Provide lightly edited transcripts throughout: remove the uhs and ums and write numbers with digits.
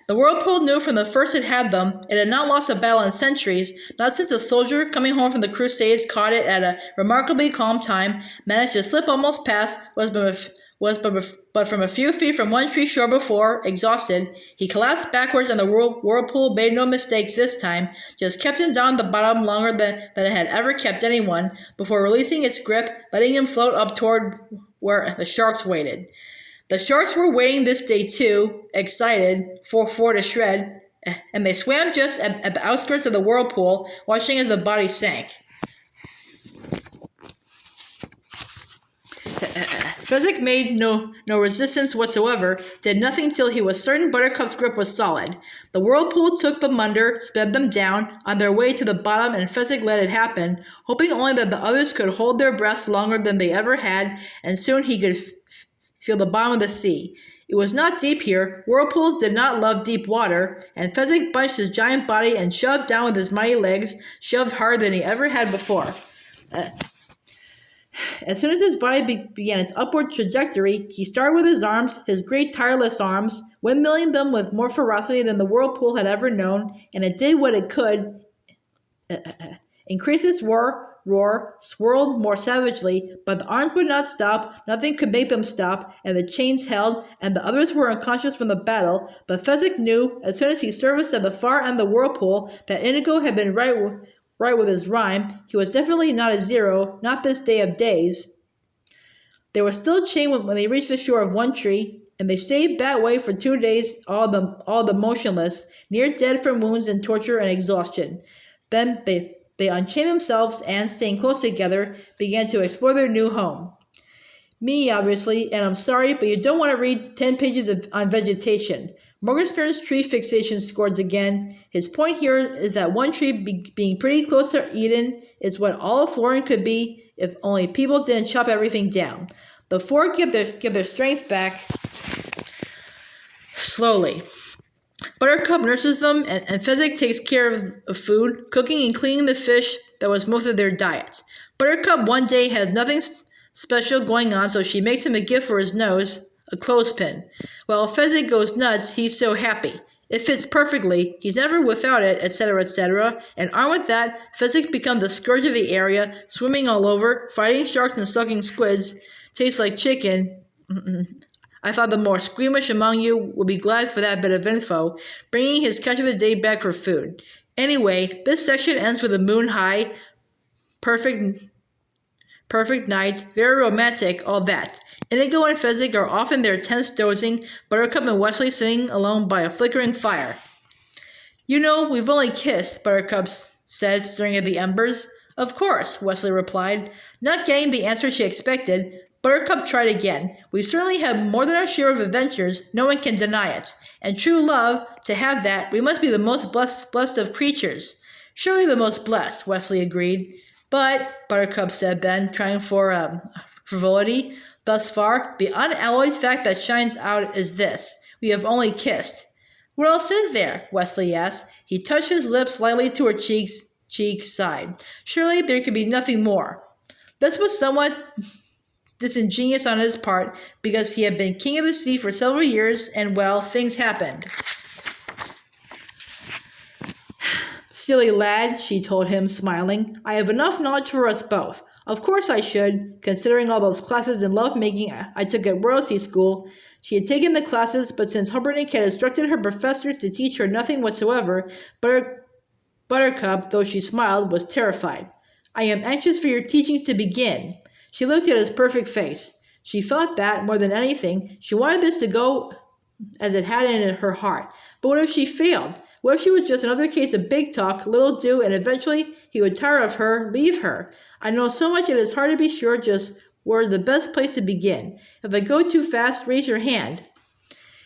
The whirlpool knew from the first it had them. It had not lost a battle in centuries, not since a soldier coming home from the Crusades caught it at a remarkably calm time, managed to slip almost past, but from a few feet from one tree shore before, exhausted, he collapsed backwards and the whirlpool made no mistakes this time, just kept him down the bottom longer than it had ever kept anyone, before releasing its grip, letting him float up toward where the sharks waited. The sharks were waiting this day too, excited, for to shred, and they swam just at the outskirts of the whirlpool, watching as the body sank. Fezzik made no resistance whatsoever, did nothing till he was certain Buttercup's grip was solid. The whirlpool took them under, sped them down, on their way to the bottom, and Fezzik let it happen, hoping only that the others could hold their breaths longer than they ever had, and soon he could feel the bottom of the sea. It was not deep here. Whirlpools did not love deep water, and Fezzik bunched his giant body and shoved down with his mighty legs, shoved harder than he ever had before. As soon as his body began its upward trajectory, he started with his arms, his great tireless arms, windmilling them with more ferocity than the whirlpool had ever known, and it did what it could. Increased its roar, swirled more savagely, but the arms would not stop, nothing could make them stop, and the chains held, and the others were unconscious from the battle, but Fezzik knew, as soon as he surfaced at the far end of the whirlpool, that Inigo had been right with his rhyme. He was definitely not a zero, not this day of days. They were still chained when they reached the shore of one tree, and they stayed that way for 2 days, all the motionless, near dead from wounds and torture and exhaustion. Then they unchained themselves and, staying close together, began to explore their new home. Me, obviously, and I'm sorry, but you don't want to read 10 pages on vegetation. Morgenstern's tree fixation scores again. His point here is that one tree being pretty close to Eden is what all of Florin could be if only people didn't chop everything down. The four give their strength back slowly. Buttercup nurses them, and Fezzik takes care of food, cooking and cleaning the fish that was most of their diet. Buttercup one day has nothing special going on, so she makes him a gift for his nose, a clothespin. While Fezzik goes nuts, he's so happy. It fits perfectly, he's never without it, etc., etc., and armed with that, Fezzik becomes the scourge of the area, swimming all over, fighting sharks and sucking squids. Tastes like chicken. I thought the more squeamish among you would be glad for that bit of info, bringing his catch of the day back for food. Anyway, this section ends with a moon high, perfect night, very romantic, all that. Inigo and Fezzik are off in their tents dozing, Buttercup and Westley sitting alone by a flickering fire. You know, we've only kissed, Buttercup said, staring at the embers. Of course, Westley replied. Not getting the answer she expected, Buttercup tried again. We've certainly had more than our share of adventures, no one can deny it. And true love, to have that, we must be the most blessed of creatures. Surely the most blessed, Westley agreed. But, Buttercup said then, trying for frivolity, thus far, the unalloyed fact that shines out is this. We have only kissed. What else is there? Westley asked. He touched his lips lightly to her cheek, sighed. Surely there could be nothing more. This was somewhat disingenuous on his part, because he had been king of the sea for several years, and, well, things happened. Silly lad, she told him, smiling. I have enough knowledge for us both. Of course I should, considering all those classes in love-making I took at royalty school. She had taken the classes, but since Humperdinck had instructed her professors to teach her nothing whatsoever, Buttercup, though she smiled, was terrified. I am anxious for your teachings to begin. She looked at his perfect face. She felt that, more than anything, she wanted this to go as it had in her heart. But what if she failed? What if she was just another case of big talk, little do, and eventually he would tire of her, leave her? I know so much it is hard to be sure just where the best place to begin. If I go too fast, raise your hand.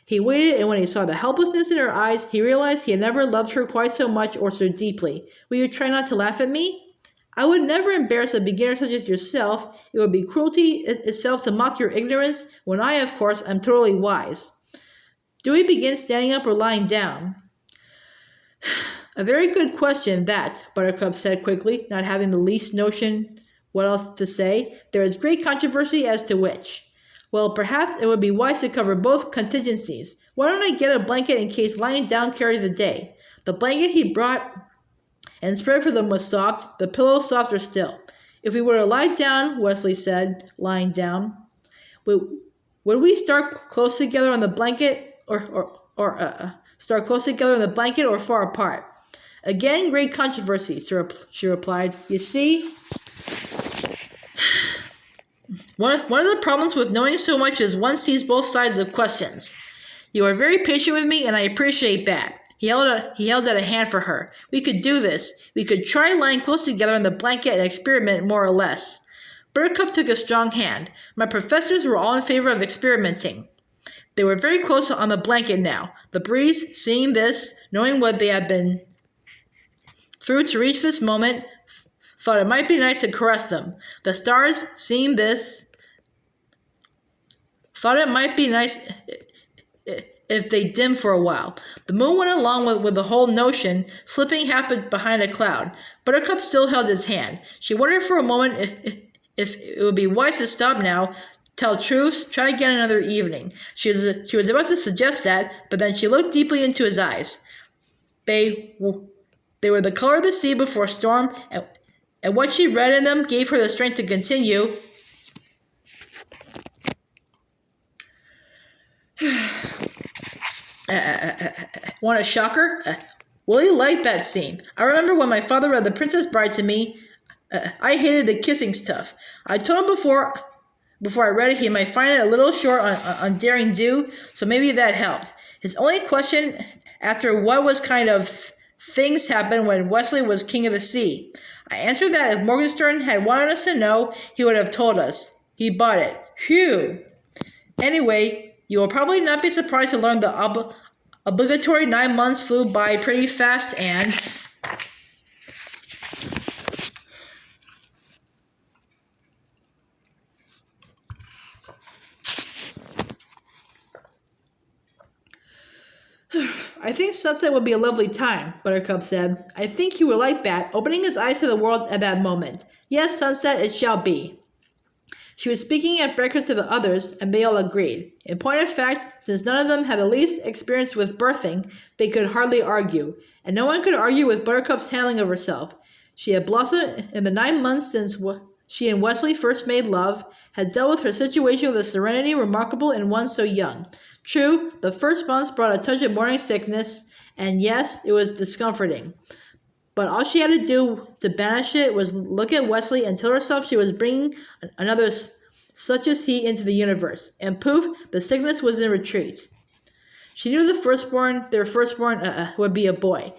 He waited, and when he saw the helplessness in her eyes, he realized he had never loved her quite so much or so deeply. Will you try not to laugh at me? I would never embarrass a beginner such as yourself. It would be cruelty itself to mock your ignorance, when I, of course, am totally wise. Do we begin standing up or lying down? A very good question, that, Buttercup said quickly, not having the least notion what else to say. There is great controversy as to which. Well, perhaps it would be wise to cover both contingencies. Why don't I get a blanket in case lying down carries the day? The blanket he brought and spread for them was soft, the pillow softer still. If we were to lie down, Westley said, lying down, would we start close together on the blanket or start close together on the blanket or far apart? Again, great controversy, she replied. You see, one of the problems with knowing so much is one sees both sides of questions. You are very patient with me, and I appreciate that. He held out a hand for her. We could do this. We could try lying close together on the blanket and experiment more or less. Buttercup took a strong hand. My professors were all in favor of experimenting. They were very close on the blanket now. The breeze, seeing this, knowing what they had been through to reach this moment, thought it might be nice to caress them. The stars, seeing this, thought it might be nice if they dimmed for a while. The moon went along with the whole notion, slipping half behind a cloud. Buttercup still held his hand. She wondered for a moment if it would be wise to stop now, tell truths, try again another evening. She was about to suggest that, but then she looked deeply into his eyes. They were the color of the sea before a storm, and what she read in them gave her the strength to continue. Want a shocker? Willie liked that scene. I remember when my father read The Princess Bride to me, I hated the kissing stuff. I told him before I read it he might find it a little short on daring do, so maybe that helped. His only question after what was kind of things happened when Westley was king of the sea. I answered that if Morgenstern had wanted us to know, he would have told us. He bought it. Phew. Anyway, you will probably not be surprised to learn the obligatory 9 months flew by pretty fast and... I think sunset would be a lovely time, Buttercup said. I think he would like that, opening his eyes to the world at that moment. Yes, sunset it shall be. She was speaking at breakfast to the others, and they all agreed. In point of fact, since none of them had the least experience with birthing, they could hardly argue, and no one could argue with Buttercup's handling of herself. She had blossomed in the 9 months since she and Westley first made love, had dealt with her situation with a serenity remarkable in one so young. True, the first months brought a touch of morning sickness, and yes, it was discomforting. But all she had to do to banish it was look at Westley and tell herself she was bringing another such as he into the universe. And poof, the sickness was in retreat. She knew their firstborn would be a boy.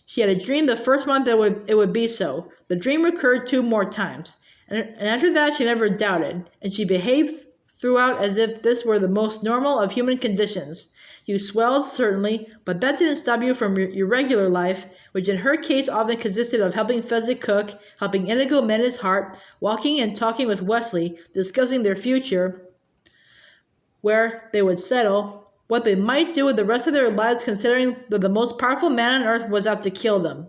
She had a dream the first month that it would be so. The dream recurred 2 more times. And after that, she never doubted. And she behaved throughout as if this were the most normal of human conditions. You swelled, certainly, but that didn't stop you from your regular life, which in her case often consisted of helping Fezzik cook, helping Inigo mend his heart, walking and talking with Westley, discussing their future, where they would settle, what they might do with the rest of their lives considering that the most powerful man on earth was out to kill them.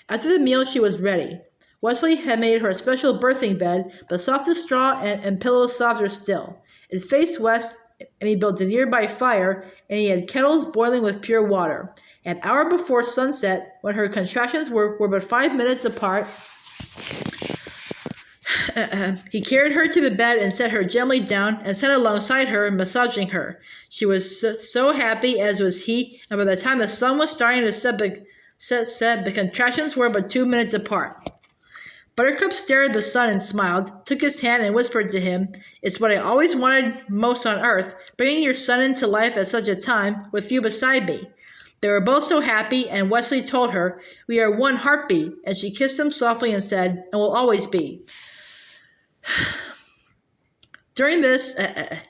After the meal, she was ready. Westley had made her a special birthing bed, the softest straw and pillows softer still. It faced west, and he built a nearby fire, and he had kettles boiling with pure water. An hour before sunset, when her contractions were but 5 minutes apart, he carried her to the bed and set her gently down and sat alongside her, massaging her. She was so happy, as was he, and by the time the sun was starting to set, the contractions were but 2 minutes apart. Buttercup stared at the sun and smiled, took his hand and whispered to him, "It's what I always wanted most on earth, bringing your son into life at such a time, with you beside me." They were both so happy, and Westley told her, "We are one heartbeat," and she kissed him softly and said, "And will always be." During this,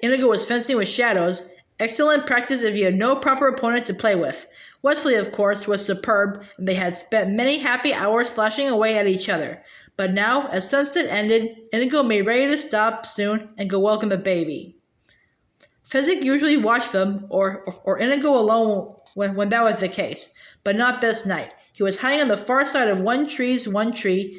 Inigo was fencing with shadows, excellent practice if you had no proper opponent to play with. Westley, of course, was superb, and they had spent many happy hours slashing away at each other. But now, as sunset ended, Inigo made ready to stop soon and go welcome the baby. Fezzik usually watched them, or Inigo alone when that was the case, but not this night. He was hiding on the far side of one tree,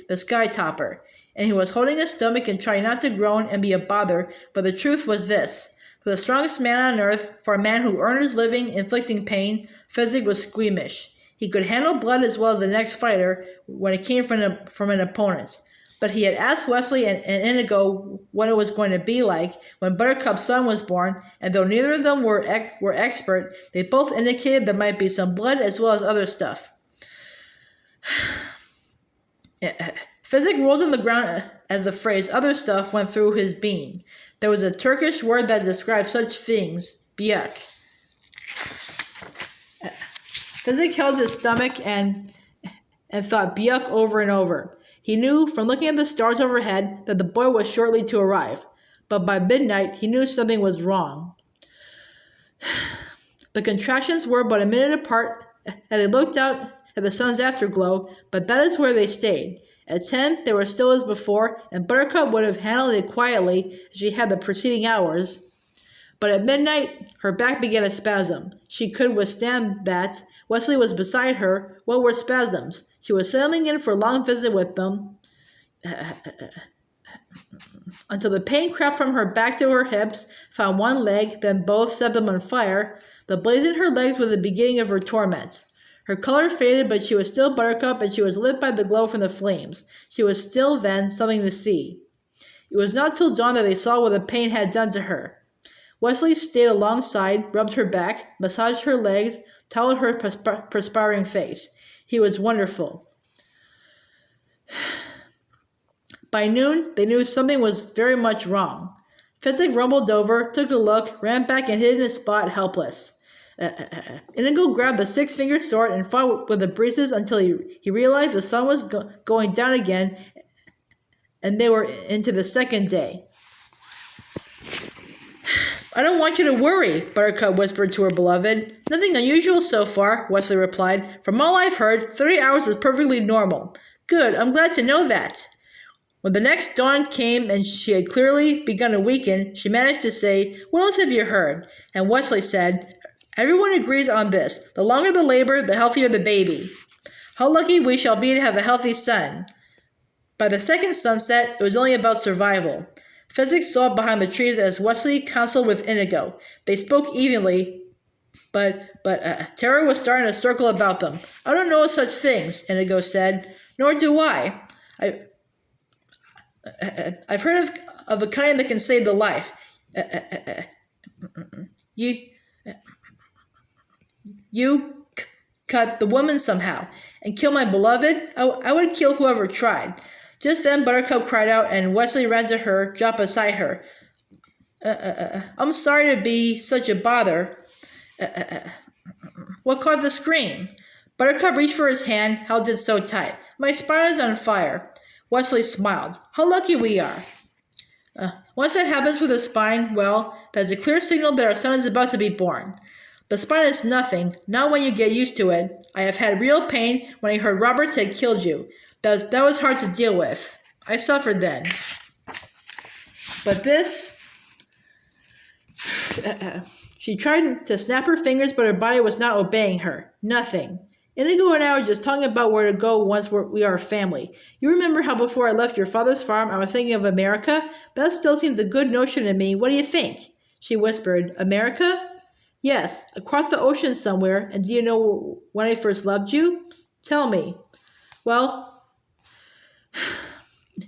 the sky topper. and he was holding his stomach and trying not to groan and be a bother, but the truth was this. For the strongest man on earth, for a man who earned his living inflicting pain, Fezzik was squeamish. He could handle blood as well as the next fighter when it came from an opponent. But he had asked Westley and Inigo what it was going to be like when Buttercup's son was born, and though neither of them were expert, they both indicated there might be some blood as well as other stuff. Fezzik rolled on the ground as the phrase "other stuff" went through his being. There was a Turkish word that described such things, biak. Fezzik held his stomach and thought biak over and over. He knew, from looking at the stars overhead, that the boy was shortly to arrive. But by midnight, he knew something was wrong. The contractions were but a minute apart as they looked out at the sun's afterglow, but that is where they stayed. At 10, they were still as before, and Buttercup would have handled it quietly as she had the preceding hours. But at midnight, her back began a spasm. She could withstand that. Westley was beside her. What were spasms? She was settling in for a long visit with them, until the pain crept from her back to her hips, found one leg, then both, set them on fire. The blaze in her legs was the beginning of her torment. Her color faded, but she was still Buttercup, and she was lit by the glow from the flames. She was still, then, something to see. It was not till dawn that they saw what the pain had done to her. Westley stayed alongside, rubbed her back, massaged her legs, toweled her perspiring face. He was wonderful. By noon, they knew something was very much wrong. Fezzik rumbled over, took a look, ran back and hid in a spot, helpless. Inigo grabbed the six-fingered sword and fought with the breezes until he realized the sun was going down again, and they were into the second day. I don't want you to worry, Buttercup whispered to her beloved. Nothing unusual so far, Westley replied. From all I've heard, 30 hours is perfectly normal. Good, I'm glad to know that. When the next dawn came and she had clearly begun to weaken, she managed to say, What else have you heard? And Westley said, Everyone agrees on this. The longer the labor, the healthier the baby. How lucky we shall be to have a healthy son. By the second sunset, it was only about survival. Fezzik saw behind the trees as Westley counseled with Inigo. They spoke evenly, but terror was starting to circle about them. I don't know such things, Inigo said. Nor do I. I've heard of a kind that can save the life. You cut the woman somehow and kill my beloved? I would kill whoever tried. Just then Buttercup cried out, and Westley ran to her, dropped beside her. I'm sorry to be such a bother. What caused the scream? Buttercup reached for his hand, held it so tight. My spine is on fire. Westley smiled. How lucky we are. Once that happens with a spine, well, that's a clear signal that our son is about to be born. The spine is nothing, not when you get used to it. I have had real pain when I heard Roberts had killed you. That was hard to deal with. I suffered then. But this... She tried to snap her fingers, but her body was not obeying her. Nothing. Inigo and I were just talking about where to go once we are a family. You remember how before I left your father's farm I was thinking of America? That still seems a good notion to me. What do you think? She whispered. America? Yes, across the ocean somewhere. And do you know when I first loved you? Tell me. Well...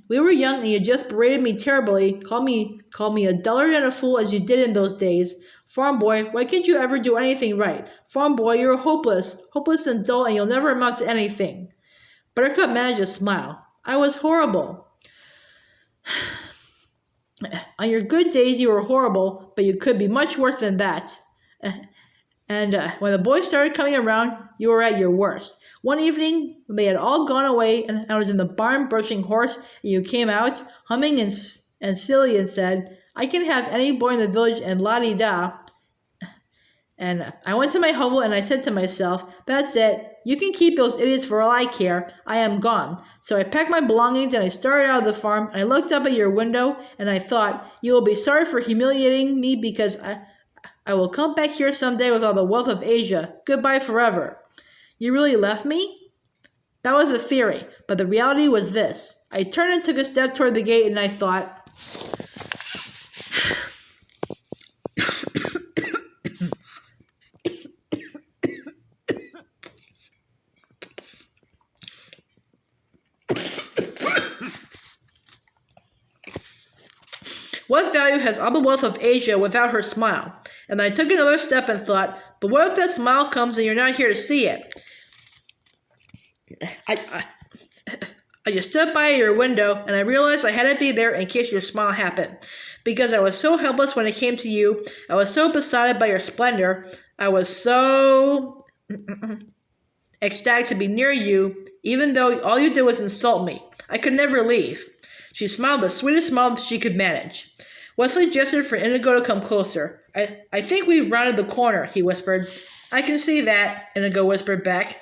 We were young and you just berated me terribly, called me a dullard and a fool as you did in those days. Farm boy, why can't you ever do anything right? Farm boy, you're hopeless and dull, and you'll never amount to anything. Buttercup managed a smile. I was horrible. On your good days you were horrible, but you could be much worse than that. And when the boys started coming around, you were at your worst. One evening, when they had all gone away, and I was in the barn brushing horse, and you came out, humming and silly, and said, I can have any boy in the village, and la-di-da. And I went to my hovel, and I said to myself, that's it. You can keep those idiots for all I care. I am gone. So I packed my belongings, and I started out of the farm. I looked up at your window, and I thought, you will be sorry for humiliating me, because I will come back here someday with all the wealth of Asia. Goodbye forever. You really left me? That was the theory, but the reality was this. I turned and took a step toward the gate, and I thought, what value has all the wealth of Asia without her smile? And then I took another step and thought, but what if that smile comes and you're not here to see it? I just stood by your window, and I realized I had to be there in case your smile happened. Because I was so helpless when it came to you. I was so besotted by your splendor. I was so ecstatic to be near you, even though all you did was insult me. I could never leave. She smiled the sweetest smile she could manage. Westley gestured for Inigo to come closer. I think we've rounded the corner, he whispered. I can see that, Inigo whispered back.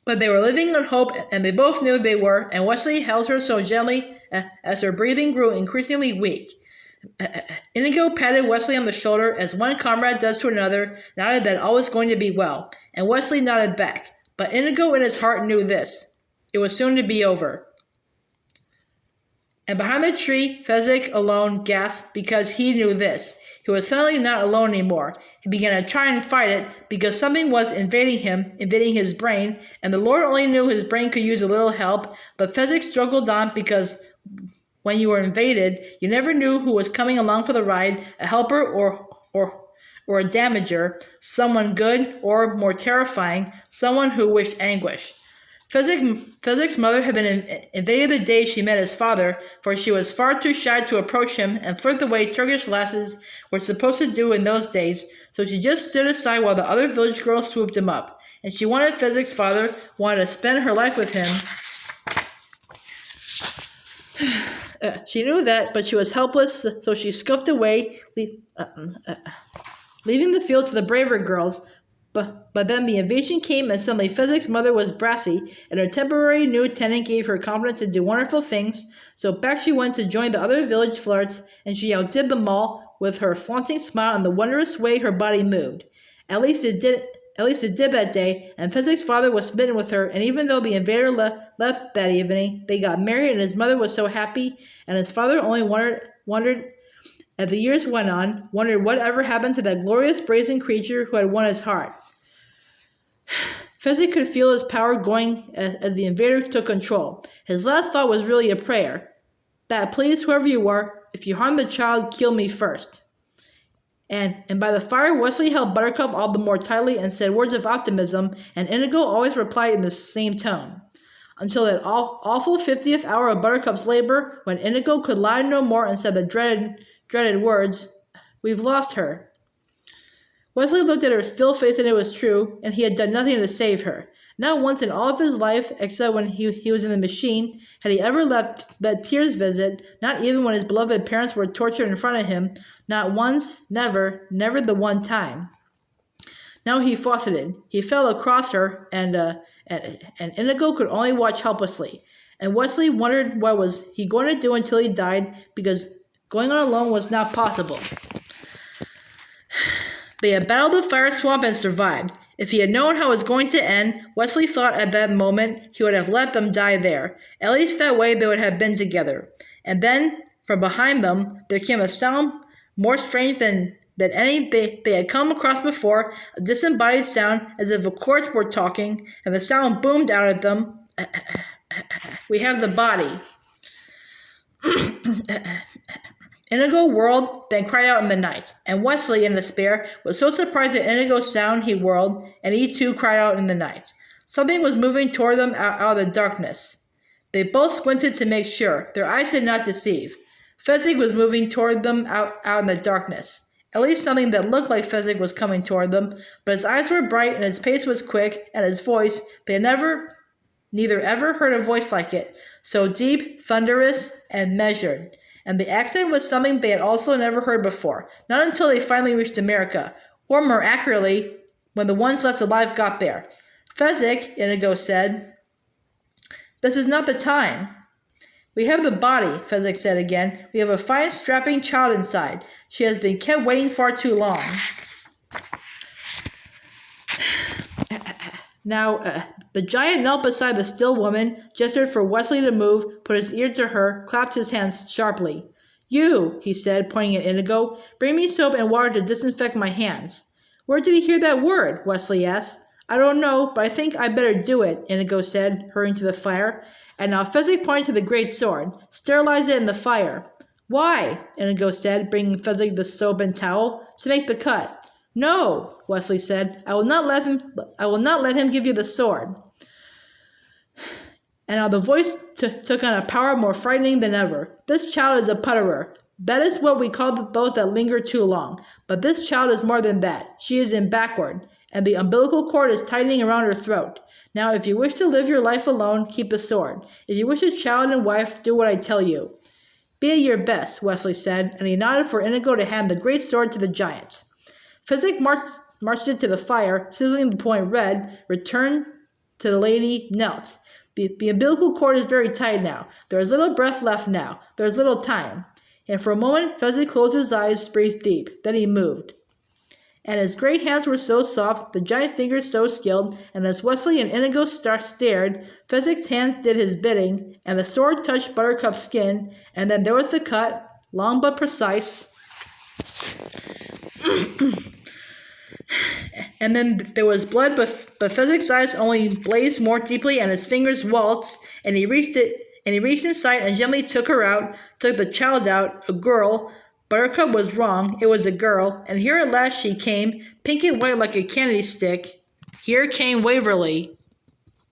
But they were living in hope, and they both knew they were, and Westley held her so gently as her breathing grew increasingly weak. Inigo patted Westley on the shoulder as one comrade does to another, nodded that all was going to be well, and Westley nodded back. But Inigo in his heart knew this. It was soon to be over. And behind the tree, Fezzik alone gasped because he knew this. He was suddenly not alone anymore. He began to try and fight it because something was invading him, invading his brain, and the Lord only knew his brain could use a little help, but Fezzik struggled on because when you were invaded, you never knew who was coming along for the ride, a helper or a damager, someone good or, more terrifying, someone who wished anguish. Fezzik's mother had been invaded the day she met his father, for she was far too shy to approach him and flirt the way Turkish lasses were supposed to do in those days, so she just stood aside while the other village girls swooped him up. And she wanted Fezzik's father, wanted to spend her life with him. She knew that, but she was helpless, so she scuffed away, leaving the field to the braver girls. But then the invasion came, and suddenly Fezzik's mother was brassy, and her temporary new tenant gave her confidence to do wonderful things. So back she went to join the other village flirts, and she outdid them all with her flaunting smile and the wondrous way her body moved. At least it did that day, and Fezzik's father was smitten with her, and even though the invader left that evening, they got married, and his mother was so happy, and his father only wondered as the years went on, wondered whatever happened to that glorious brazen creature who had won his heart. Fezzik could feel his power going as the invader took control. His last thought was really a prayer. That, please, whoever you are, if you harm the child, kill me first. And by the fire, Westley held Buttercup all the more tightly and said words of optimism, and Inigo always replied in the same tone. Until that awful 50th hour of Buttercup's labor, when Inigo could lie no more and said the dreaded words, "We've lost her." Westley looked at her still face, and it was true, and he had done nothing to save her. Not once in all of his life, except when he was in the machine, had he ever let tears visit, not even when his beloved parents were tortured in front of him. Not once, never the one time. Now he fauceted. He fell across her, and Inigo could only watch helplessly. And Westley wondered what was he going to do until he died, because going on alone was not possible. They had battled the fire swamp and survived. If he had known how it was going to end, Westley thought at that moment he would have let them die there. At least that way they would have been together. And then, from behind them, there came a sound more strange than any they had come across before, a disembodied sound as if a corpse were talking, and the sound boomed out at them. "We have the body." Inigo whirled, then cried out in the night, and Westley, in despair, was so surprised at Inigo's sound he whirled, and he too cried out in the night. Something was moving toward them out of the darkness. They both squinted to make sure. Their eyes did not deceive. Fezzik was moving toward them out in the darkness. At least something that looked like Fezzik was coming toward them, but his eyes were bright, and his pace was quick, and his voice, they had neither ever heard a voice like it, so deep, thunderous, and measured. And the accent was something they had also never heard before, not until they finally reached America, or more accurately, when the ones left alive got there. "Fezzik," Inigo said, "this is not the time." "We have the body," Fezzik said again. "We have a fine, strapping child inside. She has been kept waiting far too long." Now, The giant knelt beside the still woman, gestured for Westley to move, put his ear to her, clapped his hands sharply. You, he said, pointing at Inigo, bring me soap and water to disinfect my hands. Where did he hear that word? Westley asked. I don't know, but I think I better do it, Inigo said, hurrying to the fire. And now Fezzik pointed to the great sword. Sterilize it in the fire. Why? Inigo said, bringing Fezzik the soap and towel. To make the cut. No, Westley said. I will not let him give you the sword. And now the voice took on a power more frightening than ever. This child is a putterer. That is what we call those that linger too long. But this child is more than that. She is in backward, and the umbilical cord is tightening around her throat. Now, if you wish to live your life alone, keep the sword. If you wish a child and wife, do what I tell you. Be at your best, Westley said, and he nodded for Inigo to hand the great sword to the giant. Fezzik marched it to the fire, sizzling the point red, returned to the lady, knelt. The umbilical cord is very tight now. There is little breath left now. There is little time. And for a moment, Fezzik closed his eyes, breathed deep. Then he moved. And his great hands were so soft, the giant fingers so skilled, and as Westley and Inigo stared, Fezzik's hands did his bidding, and the sword touched Buttercup's skin, and then there was the cut, long but precise. And then there was blood, but Fezzik's eyes only blazed more deeply, and his fingers waltzed, and he reached inside and gently took her out, took the child out, a girl. Buttercup was wrong, it was a girl, and here at last she came, pink and white like a candy stick. Here came Waverly.